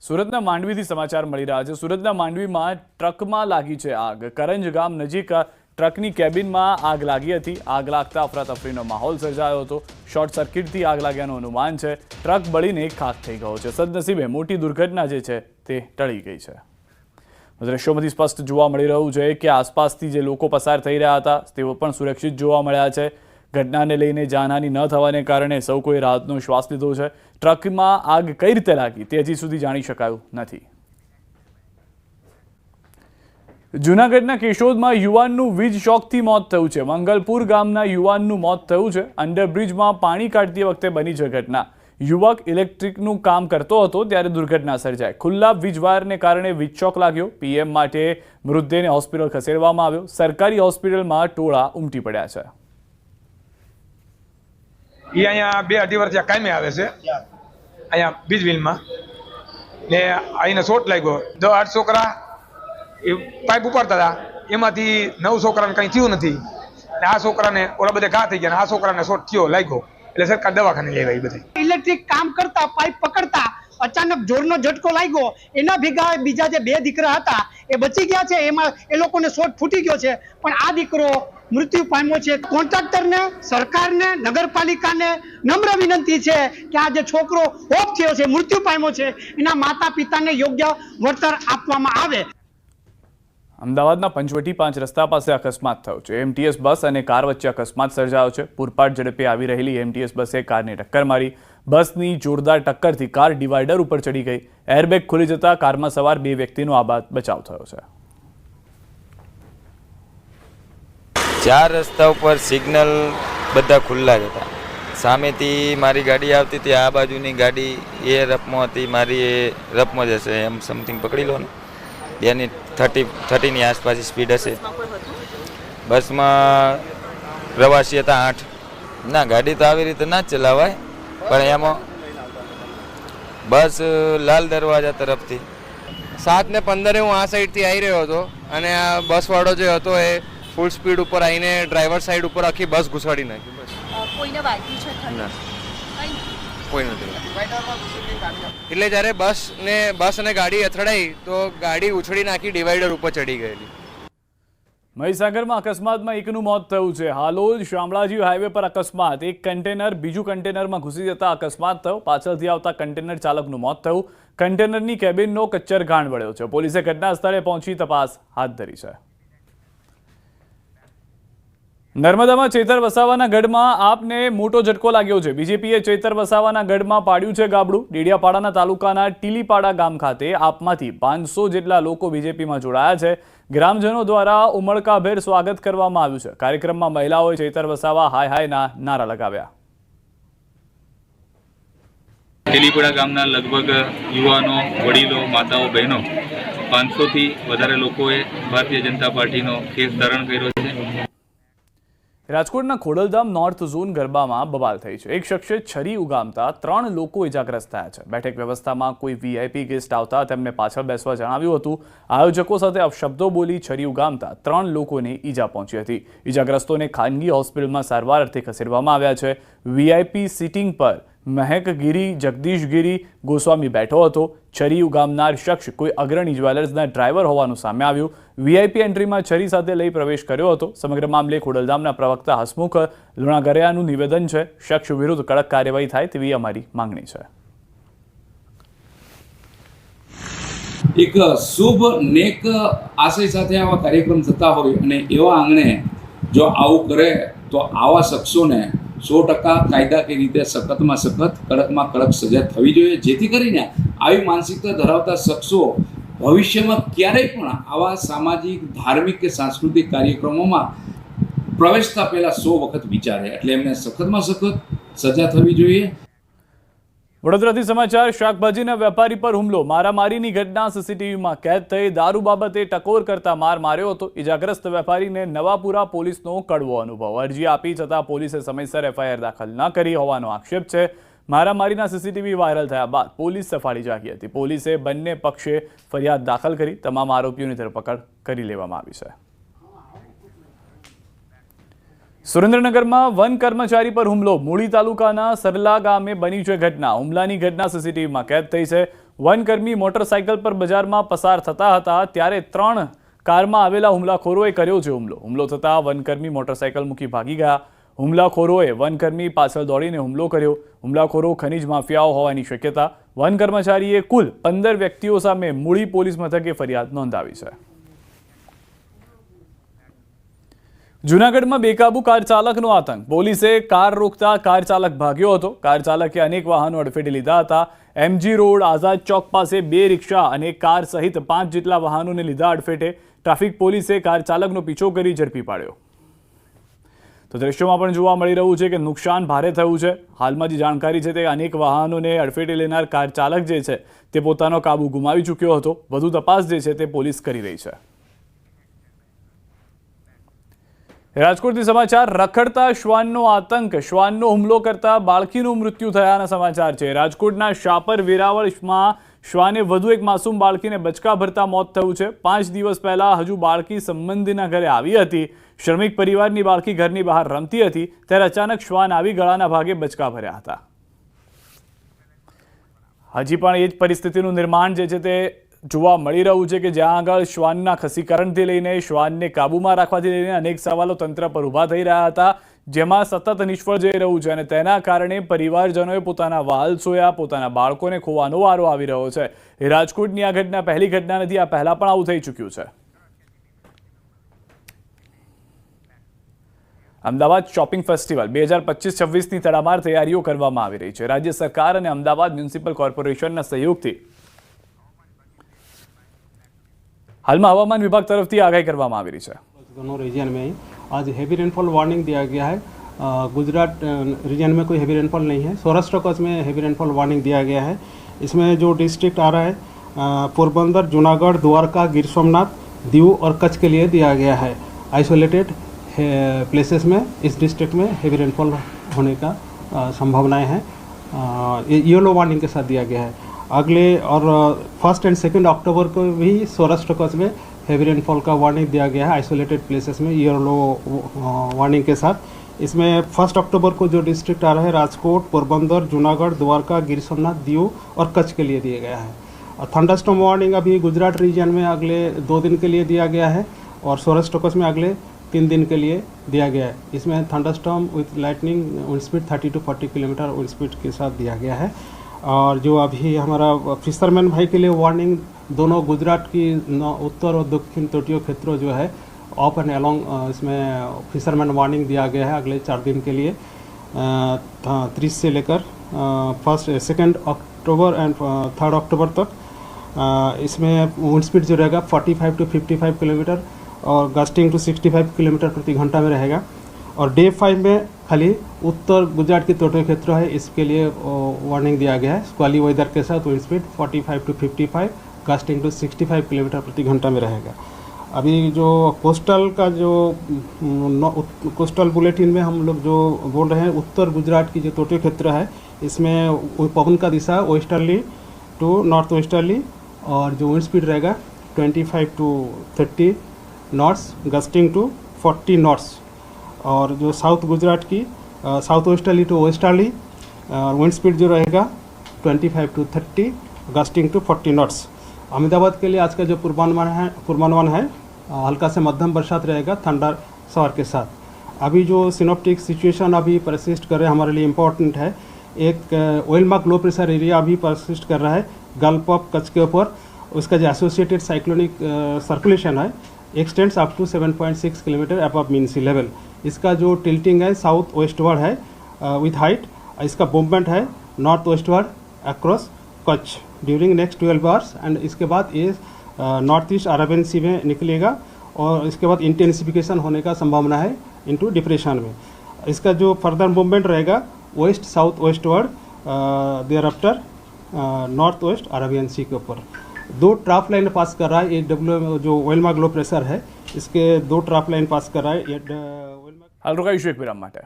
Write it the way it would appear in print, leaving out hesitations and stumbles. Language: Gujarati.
સુરતના માંડવીથી સમાચાર મળી રહ્યા છે। સુરતના માંડવીમાં ટ્રકમાં લાગી છે આગ। કરંજ ગામ નજીક ટ્રકની કેબિનમાં આગ લાગી હતી। આગ લાગતા અફરાતફરીનો માહોલ સર્જાયો હતો। શોર્ટ સર્કિટથી આગ લાગ્યાનું અનુમાન છે। ટ્રક બળીને ખાખ થઈ ગયો છે। સદનસીબે મોટી દુર્ઘટના જે છે તે ટળી ગઈ છે। દ્રશ્યોમાંથી સ્પષ્ટ જોવા મળી રહ્યું છે કે આસપાસથી જે લોકો પસાર થઈ રહ્યા હતા તેઓ પણ સુરક્ષિત જોવા મળ્યા છે। ઘટનાને લઈને જાનહાનિ ન થવાને કારણે સૌ કોઈ રાહતનો શ્વાસ લીધો છે। ટ્રકમાં આગ કઈ રીતે લાગી તે હજી સુધી જાણી શકાયું નથી। જૂનાગઢના કેશોદમાં યુવાનનું વીજ શોકથી મોત થયું છે। મંગલપુર ગામના યુવાનનું મોત થયું છે। અંડરબ્રિજમાં પાણી કાઢતી વખતે બની છે ઘટના। યુવક ઇલેક્ટ્રિકનું કામ કરતો હતો ત્યારે દુર્ઘટના સર્જાઈ। ખુલ્લા વીજવાયરને કારણે વીજ શોક લાગ્યો। પીએમ માટે મૃતદેહને હોસ્પિટલ ખસેડવામાં આવ્યો। સરકારી હોસ્પિટલમાં ટોળા ઉમટી પડ્યા છે। એ અહીંયા 2-2.5 વર્ષ કાયમે આવે છે અહીંયા બીજ વિલમાં ને આઈને શોટ લાગ્યો। 10-8 છોકરા એ પાઇપ ઉપાડતા હતા, એમાંથી 9 છોકરાને કંઈ થયું નથી ને આ છોકરાને ઓલા બધા ઘા થઈ ગયા ને આ છોકરાને શોટ થયો લાગ્યો એટલે સરકાર દવાખાને લઈ આવી। બધી ઇલેક્ટ્રિક કામ કરતા પાઇપ પકડતા અચાનક જોરનો ઝટકો લાગ્યો। એના ભેગા બીજા જે 2 દીકરા હતા એ બચી ગયા છે। એમાં એ લોકોને શોટ ફૂટી ગયો છે, પણ આ દીકરો મૃત્યુ પામ્યો છે। કોન્ટ્રાક્ટરને, સરકારને, નગરપાલિકાને નમ્ર વિનંતી છે કે આ જે છોકરો ઓફ થયો છે, મૃત્યુ પામ્યો છે, એના માતા પિતાને યોગ્ય વળતર આપવામાં આવે। અમદાવાદના પંચવટી 5 રસ્તા પાસે અકસ્માત થયો છે। એમટીએસ બસ અને કાર વચ્ચે અકસ્માત સર્જાયો છે। પૂરપાટ ઝડપે આવી રહેલી એમટીએસ બસે કારને ટક્કર મારી। બસની જોરદાર ટક્કરથી કાર ડિવાઈડર ઉપર ચડી ગઈ। એરબેગ ખુલી જતા કારમાં સવાર 2 વ્યક્તિનો આબાદ બચાવ થયો છે। 4 રસ્તા ઉપર સિગ્નલ બધા ખુલ્લા જ હતા। સામેથી મારી ગાડી આવતી હતી, આ બાજુની ગાડી એ રફમાં હતી, મારી એ રફમાં જ હશે, એમ સમથિંગ પકડી લો ને, એની 30ની આસપાસ સ્પીડ હશે। બસમાં પ્રવાસી હતા 8। ના, ગાડી તો આવી રીતે ના જ ચલાવાય, પણ એમાં બસ લાલ દરવાજા તરફથી 7:15 હું આ સાઈડથી આવી રહ્યો હતો અને આ બસવાળો જે હતો એ ફૂલ સ્પીડ ઉપર આવીને ડ્રાઈવર સાઈડ ઉપર આખી બસ ઘુસાડી નાખી। બસ કોઈને વાગ્યું છે ખરું? કોઈ નથી। એટલે જ્યારે બસ અને ગાડી અથડાઈ તો ગાડી ઉછળી નાખી ડિવાઈડર ઉપર ચડી ગયેલી। મહીસાગરમાં અકસ્માતમાં એકનું મોત થયું છે। હાલોલ શામળાજી હાઈવે પર અકસ્માત। એક કન્ટેનર બીજું કન્ટેનરમાં ઘૂસી જતા અકસ્માત થયો। પાછળથી આવતા કન્ટેનર ચાલકનું મોત થયું। કન્ટેનરની કેબિનનો કચ્ચર ઘાણ વળ્યો છે। પોલીસે ઘટના સ્થળે પહોંચી તપાસ હાથ ધરી છે। નર્મદામાં ચેતર વસાવાના ગઢમાં આપને મોટો ઝટકો લાગ્યો છે। બીજેપીએ ચેતર વસાવાના ગઢમાં પાડ્યું છે ગાબડું। ડેડિયાપાડાના તાલુકાના ટીલીપાડા ગામ ખાતે આપમાંથી 500 જેટલા લોકો બીજેપીમાં જોડાયા છે। ગ્રામજનો દ્વારા ઉમળકાભેર સ્વાગત કરવામાં આવ્યું છે। કાર્યક્રમમાં મહિલાઓએ ચેતર વસાવા હાય હાયના નારા લગાવ્યા। ટીલીપાડા ગામના લગભગ યુવાનો, વડીલો, માતાઓ, બહેનો 500થી વધારે લોકોએ ભારતીય જનતા પાર્ટીનો ખેસ ધારણ કર્યો છે। રાજકોટના ખોડલધામ નોર્થ ઝોન ગરબામાં બવાલ થઈ છે। એક શખ્સે છરી ઉગામતા 3 લોકો ઇજાગ્રસ્ત થયા છે। બેઠક વ્યવસ્થામાં કોઈ વીઆઈપી ગેસ્ટ આવતા તેમને પાછળ બેસવા જણાવ્યું હતું। આયોજકો સાથે અપશબ્દો બોલી છરી ઉગામતા 3 લોકોને ઈજા પહોંચી હતી। ઈજાગ્રસ્તોને ખાનગી હોસ્પિટલમાં સારવાર અર્થે ખસેડવામાં આવ્યા છે। વીઆઈપી સીટિંગ પર મહેકગીરી જગદીશગીરી ગોસ્વામી બેઠો હતો। છરી ઉગામનાર શખ્સ કોઈ અગ્રણી જ્વેલર્સના ડ્રાઈવર હોવાનું સામે આવ્યું। વીઆઈપી એન્ટ્રીમાં છરી સાથે લઈ પ્રવેશ કર્યો હતો। સમગ્ર મામલે ખોડલધામના પ્રવક્તા હસમુખ લુણાગરિયાનું નિવેદન છે। શખ્સ વિરુદ્ધ કડક કાર્યવાહી થાય તેવી અમારી માંગણી છે। એક શુભ નેક આશય સાથે આવા કાર્યક્રમ થતા હોય અને એવા આંગણે જો આવું કરે તો આવા શખ્સોને 100% કાયદાકીય રીતે સખતમાં સખત, કડકમાં કડક સજા થવી જોઈએ, જેથી કરીને આવી માનસિકતા ધરાવતા શખ્સો ભવિષ્યમાં ક્યારેય પણ આવા સામાજિક, ધાર્મિક કે સાંસ્કૃતિક કાર્યક્રમોમાં પ્રવેશતા પહેલા 100 વખત વિચારે। એટલે એમને સખતમાં સખત સજા થવી જોઈએ। વડોદરાથી સમાચાર। શાકભાજીના વેપારી પર હુમલો, મારામારીની ઘટના સીસીટીવીમાં કેદ થઈ। દારૂ બાબતે ટકોર કરતા માર માર્યો હતો। ઇજાગ્રસ્ત વેપારીને નવાપુરા પોલીસનો કડવો અનુભવ। અરજી આપી છતાં પોલીસે સમયસર એફઆઈઆર દાખલ ન કરી હોવાનો આક્ષેપ છે। મારામારીના સીસીટીવી વાયરલ થયા બાદ પોલીસ સફાળી જાગી હતી। પોલીસે બંને પક્ષે ફરિયાદ દાખલ કરી તમામ આરોપીઓની ધરપકડ કરી લેવામાં આવી છે। સુરેન્દ્રનગરમાં વન કર્મચારી પર હુમલો। મૂળી તાલુકાના સરલા ગામે બની છે ઘટના। હુમલાની ઘટના સીસીટીવીમાં કેદ થઈ છે। વનકર્મી મોટરસાયકલ પર બજારમાં પસાર થતા હતા ત્યારે 3 કારમાં આવેલા હુમલાખોરોએ કર્યો છે હુમલો થતાં વનકર્મી મોટરસાયકલ મૂકી ભાગી ગયા. હુમલાખોરોએ વનકર્મી પાછળ દોડીને હુમલો કર્યો. હુમલાખોરો ખનીજ માફિયાઓ હોવાની શક્યતા. વન કર્મચારીએ કુલ 15 વ્યક્તિઓ સામે મૂળી પોલીસ મથકે ફરિયાદ નોંધાવી છે. જૂનાગઢમાં બેકાબુ કાર ચાલકનો આતંક. પોલીસે કાર રોકતા કાર ચાલક ભાગ્યો હતો. કાર ચાલકે અનેક વાહનો અડફેટે લીધા હતા. MG રોડ આઝાદ ચોક પાસે 2 રિક્ષા અને કાર સહિત 5 જેટલા વાહનોને લીધા અડફેટે. ટ્રાફિક પોલીસે કાર ચાલકનો પીછો કરી ઝડપી પાડ્યો. તો દ્રશ્યોમાં પણ જોવા મળી રહ્યું છે કે નુકસાન ભારે થયું છે. હાલમાં જે જાણકારી છે તે અનેક વાહનોને અડફેટે લેનાર કાર ચાલક જે છે તે પોતાનો કાબુ ગુમાવી ચૂક્યો હતો. વધુ તપાસ જે છે તે પોલીસ કરી રહી છે. રાજકોટથી સમાચાર. રખડતા શ્વાનનો આતંક. શ્વાનનો હુમલો કરતા બાળકીનું મૃત્યુ થયાના સમાચાર છે. રાજકોટના શાપર વેરાવળમાં શ્વાને વધુ એક માસૂમ બાળકીને બચકા ભરતા મોત થયું છે. 5 દિવસ પહેલા હજુ બાળકી સંબંધીના ઘરે આવી હતી. શ્રમિક પરિવારની બાળકી ઘરની બહાર રમતી હતી ત્યારે અચાનક શ્વાન આવી ગળાના ભાગે બચકા ભર્યા હતા. હજી પણ એ જ પરિસ્થિતિનું નિર્માણ જે છે તે જોવા મળી રહ્યું છે કે જ્યાં આગળ શ્વાનના ખસીકરણથી લઈને શ્વાનને કાબૂમાં રાખવાથી લઈને અનેક સવાલો તંત્ર પર ઊભા થઈ રહ્યા હતા, જેમાં સતત નિષ્ફળ જઈ રહ્યું છે અને તેના કારણે પરિવારજનોએ પોતાના વાલ સોયા, પોતાના બાળકોને ખોવાનો વારો આવી રહ્યો છે. રાજકોટની આ ઘટના પહેલી ઘટના નથી. આ પહેલા પણ આવું થઈ ચૂક્યું છે. અમદાવાદ શોપિંગ ફેસ્ટિવલ 2025-26ની તડામાર તૈયારીઓ કરવામાં આવી રહી છે. રાજ્ય સરકાર અને અમદાવાદ મ્યુનિસિપલ કોર્પોરેશનના સહયોગથી हालમાં हवामान विभाग तरफથી आगाही કરવામાં આવી રહી છે. दोनों रीजन में ही आज हैवी रेनफॉल वार्निंग दिया गया है. गुजरात रीजन में कोई हैवी रेनफॉल नहीं है. सौराष्ट्र कच्छ में हैवी रेनफॉल वार्निंग दिया गया है. इसमें जो डिस्ट्रिक्ट आ रहा है पोरबंदर, जूनागढ़, द्वारका, गिर सोमनाथ, दीव और कच्छ के लिए दिया गया है. आइसोलेटेड प्लेसेस में इस डिस्ट्रिक्ट में हैवी रेनफॉल होने का संभावनाएं हैं. येलो वार्निंग के साथ दिया गया है. अगले और 1 और 2 अक्टूबर को भी सौराष्ट्र कच्छ में हैवी रेनफॉल का वार्निंग दिया गया है आइसोलेटेड प्लेसेस में येलो वार्निंग के साथ. इसमें 1 अक्टूबर को जो डिस्ट्रिक्ट आ रहा है राजकोट, पोरबंदर, जूनागढ़, द्वारका, गिर सोमनाथ, दीव और कच्छ के लिए दिया गया है. और थंडरस्टॉर्म वार्निंग अभी गुजरात रीजन में अगले 2 दिन के लिए दिया गया है और सौराष्ट्र कच्छ में अगले 3 दिन के लिए दिया गया है. इसमें thunderstorm with lightning wind speed 30 to 40 kilometre wind speed के साथ दिया गया है. और जो अभी हमारा फिशरमैन भाई के लिए वार्निंग दोनों गुजरात की उत्तर और दक्षिण तटीय क्षेत्रों जो है ऑफ एंड अलोंग इसमें फिशरमैन वार्निंग दिया गया है अगले 4 दिन के लिए 30 से लेकर 2 अक्टूबर एंड 3 अक्टूबर तक. इसमें विंड स्पीड जो रहेगा 45 to 55 किलोमीटर और गस्टिंग टू 65 किलोमीटर प्रति घंटा में रहेगा. और डे 5 में खाली उत्तर गुजरात के तटीय क्षेत्र है इसके लिए वार्निंग दिया गया है. स्क्वाली वेदर के साथ wind speed 45 to 55, gusting to 65 kilometre प्रति घंटा में रहेगा. अभी जो कोस्टल का जो कोस्टल बुलेटिन में हम लोग जो बोल रहे हैं उत्तर गुजरात की जो तटीय क्षेत्र है इसमें पवन का दिशा वेस्टर्ली टू नॉर्थ वेस्टर्ली और जो विंड स्पीड रहेगा 25 to 30 knots, gusting to 40 knots. और जो साउथ गुजरात की south westerly to westerly wind speed जो रहेगा 25 to 30, gusting to 40 knots. Ahmedabad के लिए आज का जो पूर्वानुमान है हल्का से मध्यम बरसात रहेगा थंडर शॉवर के साथ. अभी जो सिनोप्टिक सिचुएशन अभी परसिस्ट कर रहे हैं हमारे लिए इम्पोर्टेंट है. एक oil mark low pressure area अभी परसिस्ट कर रहा है गल्फ ऑफ कच्छ के ऊपर. उसका जो एसोसिएटेड साइक्लोनिक सर्कुलेशन है extends up to 7.6 kilometre above mean sea level. इसका जो टिल्टिंग है साउथ वेस्टवर्ड है विथ हाइट. इसका मूवमेंट है north westward across Kutch during next 12 hours and इसके बाद ये नॉर्थ ईस्ट अरेबियन सी में निकलेगा और इसके बाद इंटेंसिफिकेशन होने का संभावना है इनटू डिप्रेशन में. इसका जो फर्दर मूवमेंट रहेगा west south westward thereafter north west Arabian sea के ऊपर. 2 ट्राफ लाइन पास कर रहा है. ये जो वेलमार्क लो प्रेशर है इसके 2 ट्राफ लाइन पास कर रहा है. હાલ રોકાઈશું એક વિરામ માટે.